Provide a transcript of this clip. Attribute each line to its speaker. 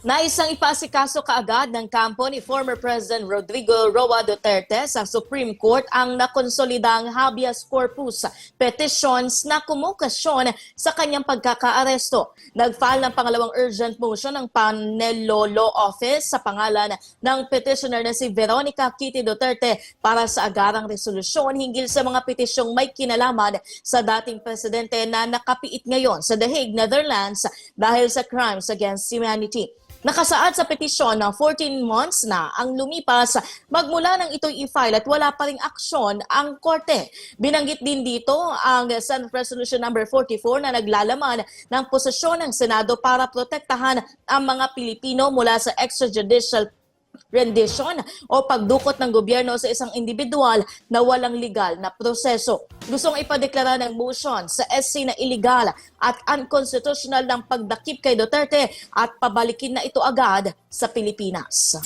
Speaker 1: Naisang ipasikaso kaagad ng kampo ni former President Rodrigo Roa Duterte sa Supreme Court ang nakonsolidang habeas corpus petitions na kumukasyon sa kanyang pagkakaaresto. Nag-file ng pangalawang urgent motion ng Panelo Law Office sa pangalan ng petitioner na si Veronica Kitty Duterte para sa agarang resolusyon hinggil sa mga petisyong may kinalaman sa dating presidente na nakapiit ngayon sa The Hague, Netherlands dahil sa crimes against humanity. Nakasaad sa petisyon na 14 months na ang lumipas magmula nang ito'y i-file at wala pa ring aksyon ang korte. Binanggit din dito ang Senate Resolution number 44 na naglalaman ng posisyon ng Senado para protektahan ang mga Pilipino mula sa extrajudicial rendition o pagdukot ng gobyerno sa isang individual na walang legal na proseso. Gustong ipadeklara ng motion sa SC na illegal at unconstitutional ng pagdakip kay Duterte at pabalikin na ito agad sa Pilipinas.